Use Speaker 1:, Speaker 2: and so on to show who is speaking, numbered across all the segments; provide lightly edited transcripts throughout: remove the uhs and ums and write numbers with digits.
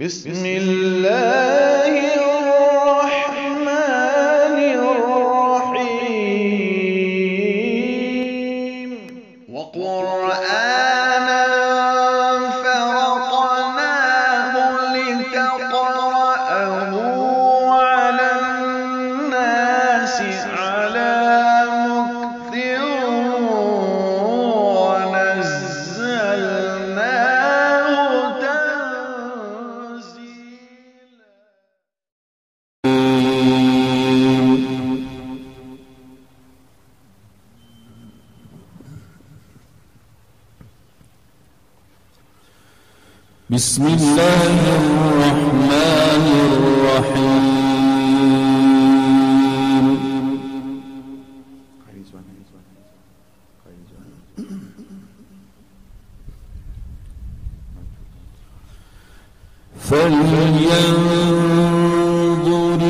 Speaker 1: بسم الله الرحمن الرحيم وقرآنا فرقناه لتقرأه على الناس على مكث ونزلناه
Speaker 2: بسم الله الرحمن الرحيم فلينظر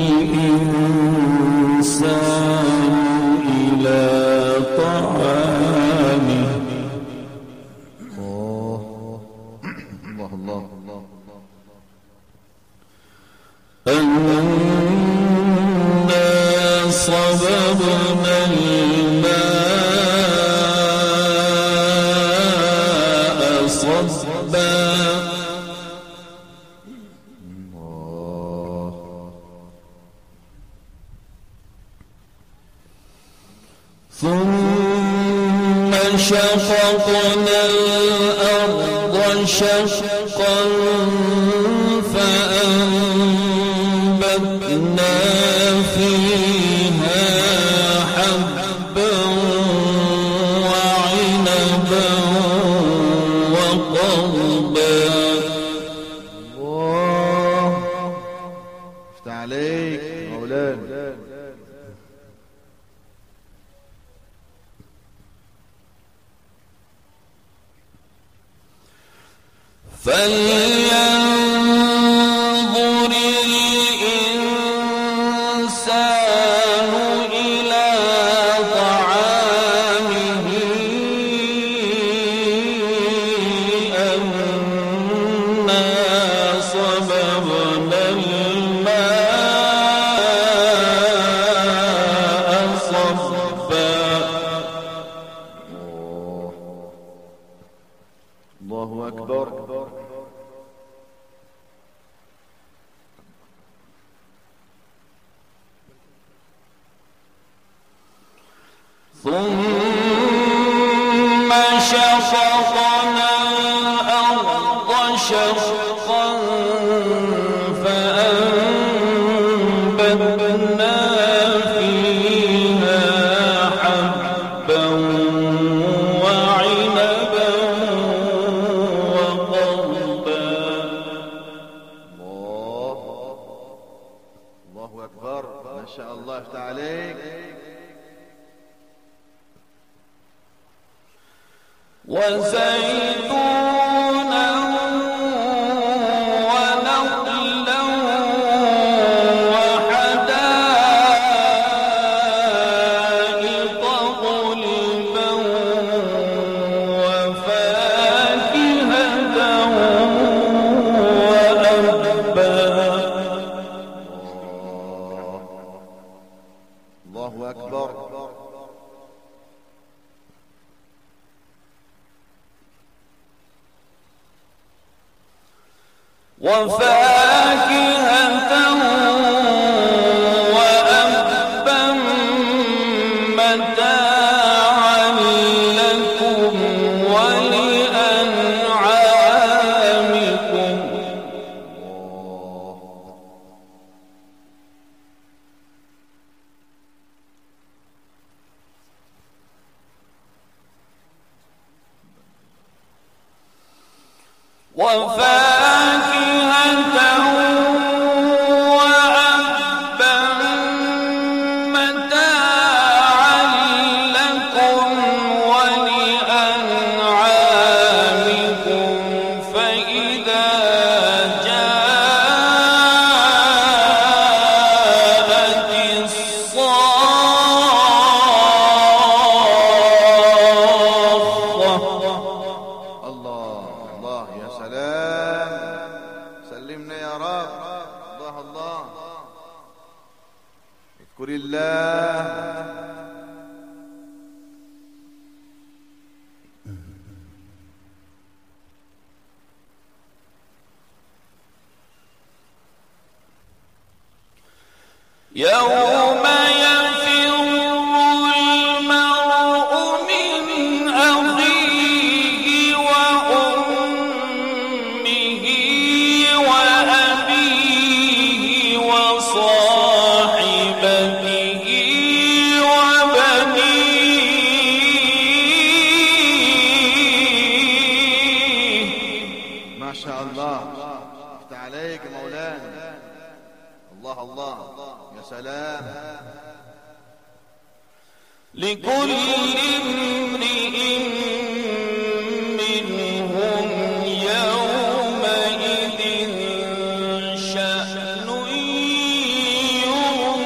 Speaker 2: الإنسان إلى طعامه أنا صببنا الماء صبا ثم شققنا الأرض شقا فأنبتنا فيها حبا وعنبا وقضبا.
Speaker 1: الله افتح عليك مولانا.
Speaker 2: فلينظر الإنسان إلى طعامه أنا صببنا الماء صبا.
Speaker 1: الله أكبر.
Speaker 2: ثم شققنا الأرض شقا فأنبتنا فيها حبا وعنبا وقضبا.
Speaker 1: الله أكبر. ما شاء الله افتح عليك.
Speaker 2: وزيتونا ونخلا وحدائق غلبا وفاكهة وأبا.
Speaker 1: الله أكبر.
Speaker 2: وفاكهة وأبا متاعا لكم ولأنعامكم. وفاكهة وأبا متاعا لكم ولأنعامكم فإذا جاءت الصاخة.
Speaker 1: الله الله يا سلام اذكر الله.
Speaker 2: يوم يفر المرء من أخيه وأمه وأبيه وصاحبته وبنيه.
Speaker 1: ما شاء الله، افتح عليك مولانا. الله الله، يا سلام.
Speaker 2: لكل امرئ منهم يومئذ شأن يغنيه.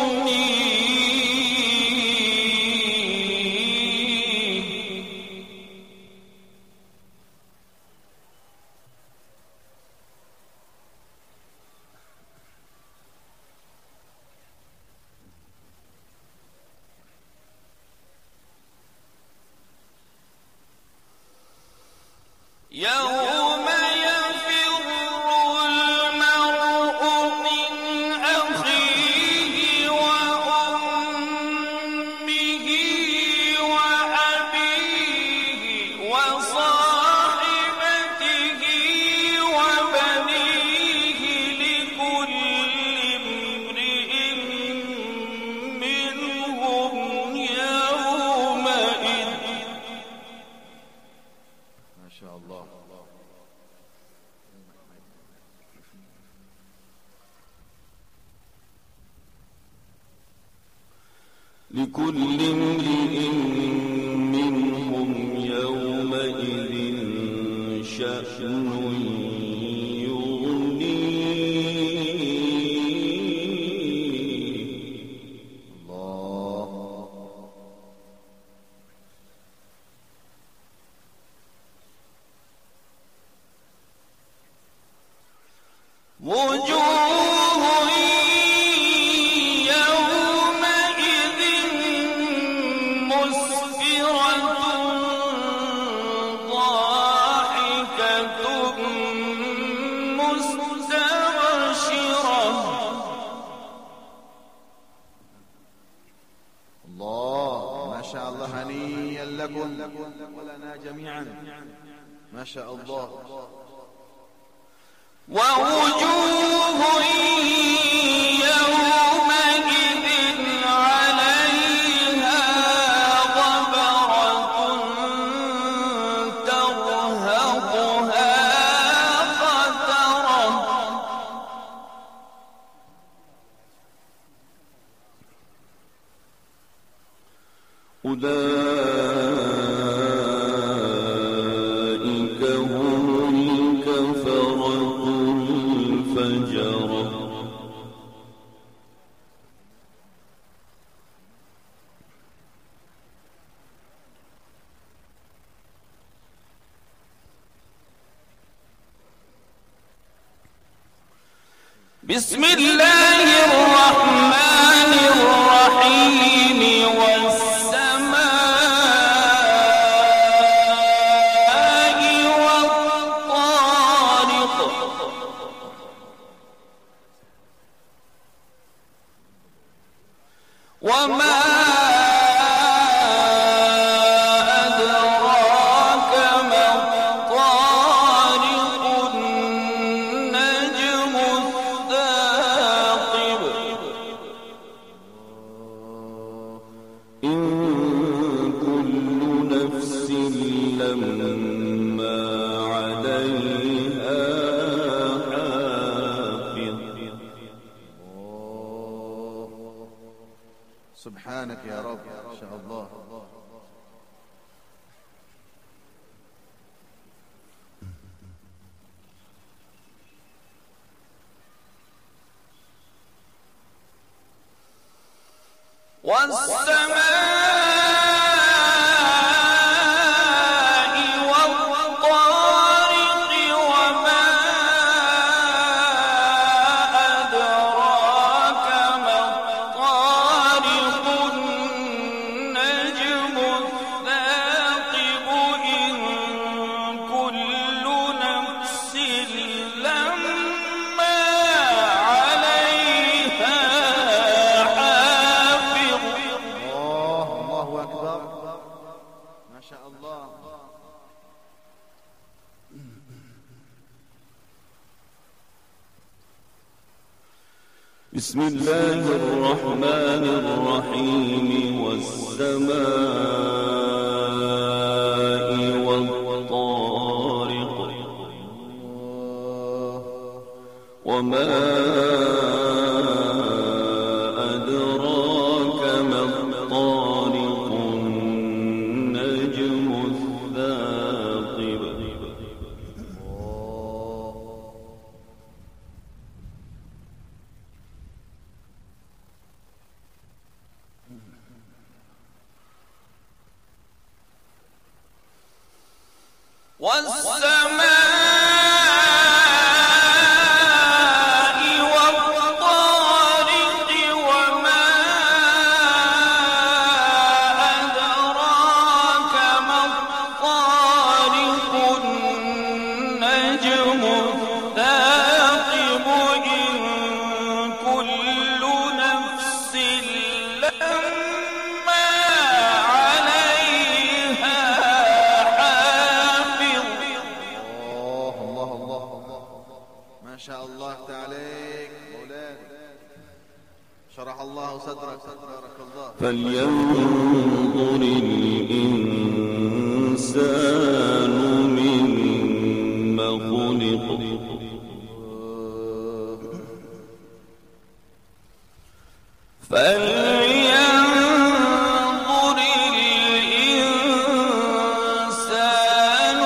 Speaker 2: يوم يفر المرء من أخيه وأمه وأبيه وصاحبته وبنيه. لكل امرئ منهم يومئذ
Speaker 1: ما شاء الله.
Speaker 2: لكل امرئ منهم يومئذ شأن يغنيه.
Speaker 1: الله.
Speaker 2: وجوه يومئذ مسفرة ضاحكة مستبشرة.
Speaker 1: الله، ما شاء الله. هنيئا لكم ولنا جميعا. ما شاء الله.
Speaker 2: ووجوه يومئذ عليها غبرة ترهقها قترة. أولئك هم الكفرة الفجرة. بسم الله الرحمن الرحيم. والسماء والطارق. وما أدراك ما الطارق. النجم الثاقب. إن كل نفس لما عليها حافظ.
Speaker 1: سبحانك يا رب. ما شاء الله.
Speaker 2: والسماء والطارق. وما أدراك ما الطارق. بسم الله الرحمن الرحيم والسماء والطارق وما أدراك ما الطارق النجم الثاقب
Speaker 3: والسماء
Speaker 1: شرح الله صدرك بارك الله.
Speaker 2: فلينظر الإنسان مما خلق فلينظر الإنسان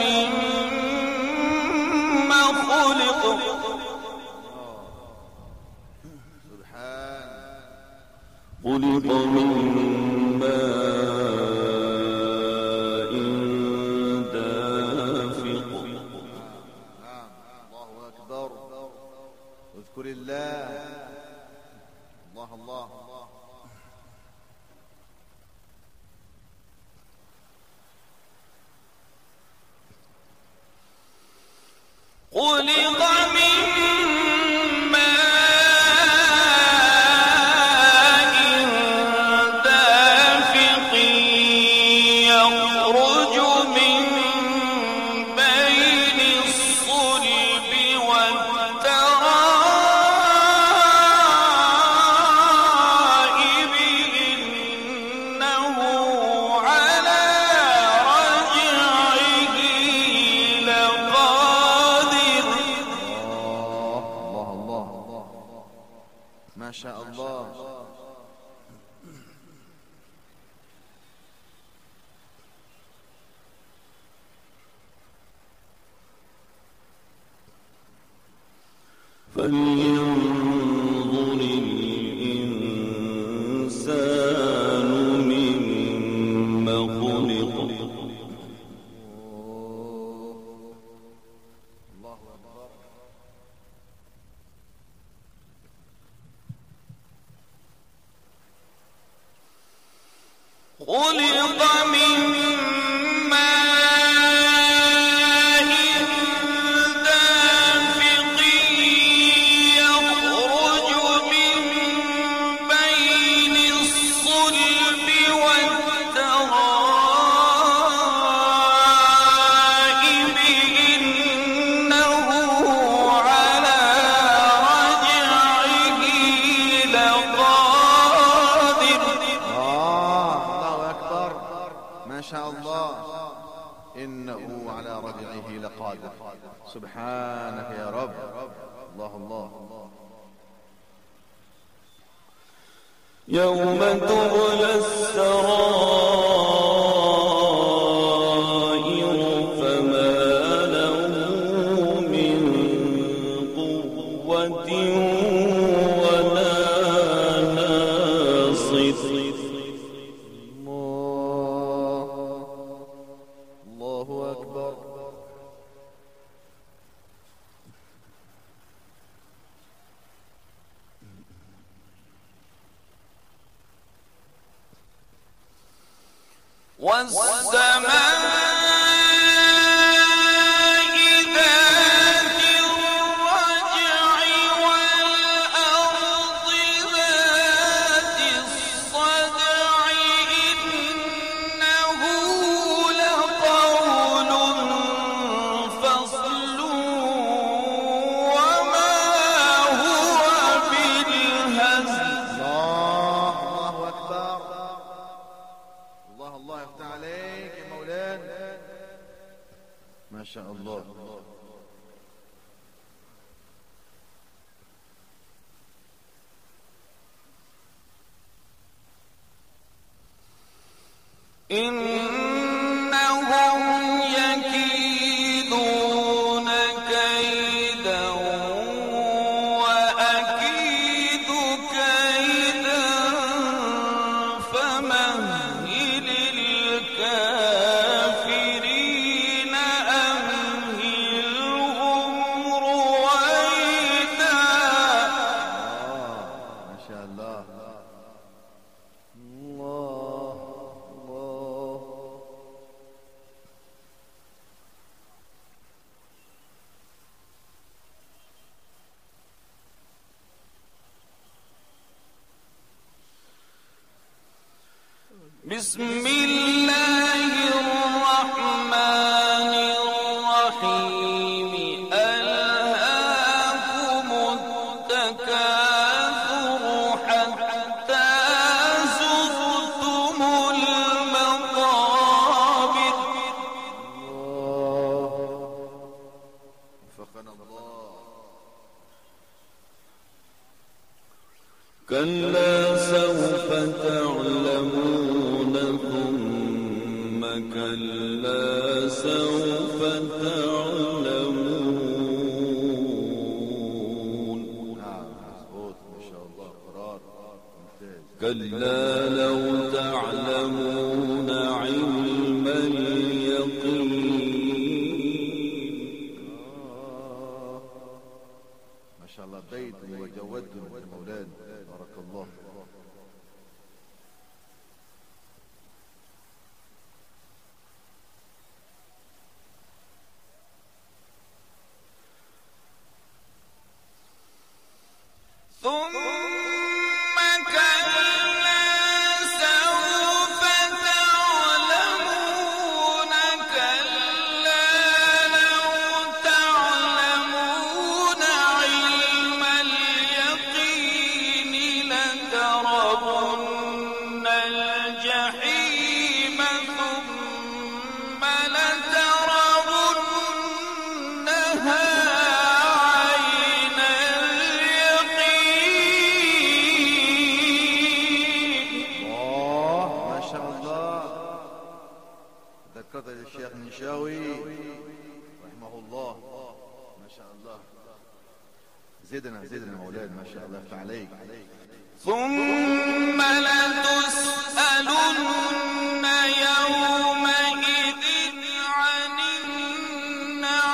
Speaker 2: مما خلق خلق من ماء دافق.
Speaker 1: الله أكبر. اذكر الله. الله الله
Speaker 3: خلق من
Speaker 1: ما شاء الله.
Speaker 2: فلينظر الإنسان مما خلق
Speaker 1: الله أكبر.
Speaker 3: خلق من ماء دافق يخرج من بين الصلب والترائب إنه على رجعه لقادر.
Speaker 1: الله أكبر. ما شاء الله. إنه على رجعه لقادر. سبحانك يا رب. الله الله.
Speaker 2: يوم تبلى السرائر فما له من قوة ولا ناصر.
Speaker 1: الله أكبر.
Speaker 3: والسماء ذات الرجع والأرض ذات الصدع إنه لقول فصل وما هو بالهزل.
Speaker 1: شاء الله.
Speaker 3: إنهم يكيدون كيدا وأكيد كيدا فمهل الكافرين أمهلهم رويدا.
Speaker 1: ما شاء الله.
Speaker 3: بسم الله الرحمن الرحيم. ألهاكم التكاثر حتى زرتم المقابر.
Speaker 1: وفقنا الله.
Speaker 2: كلا سوف تعلمون ثم كلا سوف تعلمون.
Speaker 1: مظبوط ما شاء الله. قرار ممتاز.
Speaker 2: كلا لو تعلمون علم اليقين.
Speaker 1: ما شاء الله. بيت وجود مولانا بارك الله.
Speaker 3: ثم كلا سوف تعلمون. كلا لو تعلمون علم اليقين لترون الجحيم ثم لترونها عين اليقين.
Speaker 1: ما شاء الله. ذكرت الشيخ النشاوي رحمه الله. ما شاء الله. زدنا مولانا ما شاء الله. افتح عليك.
Speaker 3: ثم لتسألن يومئذ عن النعيم.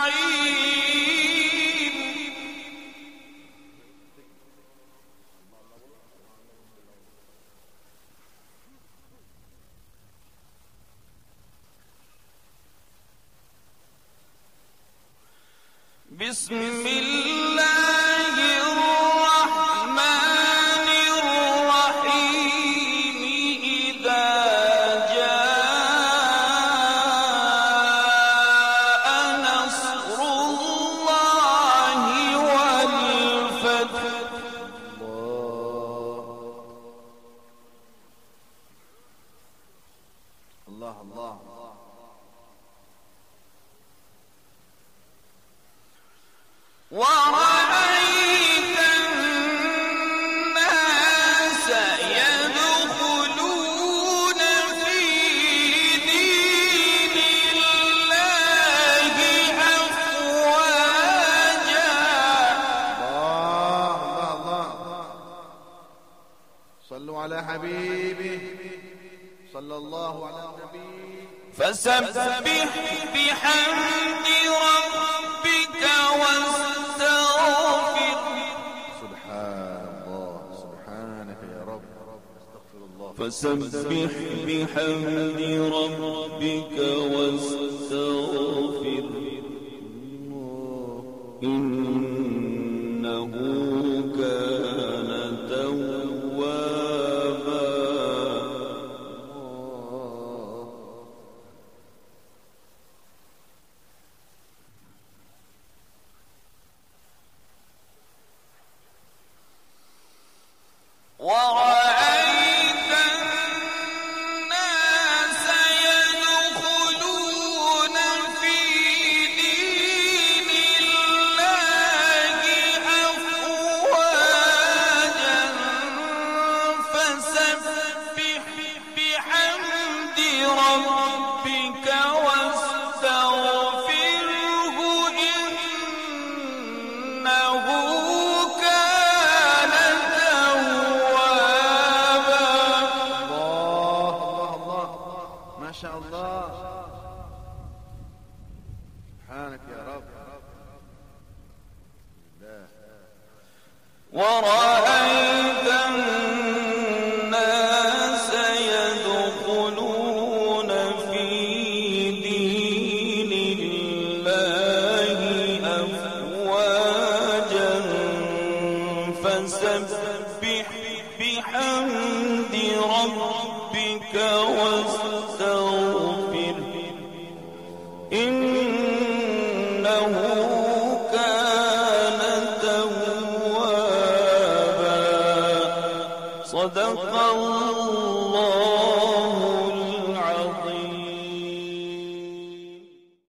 Speaker 3: بسم الله الرحمن الرحيم. إذا جاء نصر الله والفتح.
Speaker 1: الله الله.
Speaker 3: ورأيت الناس يدخلون في دين الله أفواجا.
Speaker 1: الله. صلوا على حبيبه صلى الله على النبي.
Speaker 3: فسبح بحمد ربك واستغفر.
Speaker 1: سبحان الله. سبحانك يا رب. استغفر الله.
Speaker 2: فسبح بحمد ربك واستغفر إنه كان توابا.
Speaker 3: ورأيت الناس يدخلون في دين كان توابا.
Speaker 1: الله الله الله، ما شاء الله، سبحانك يا رب.
Speaker 3: ورأيت الناس يدخلون في دين الله أفواجا فسبح بحمد ربك واستغفره إنه كان توابا. صدق الله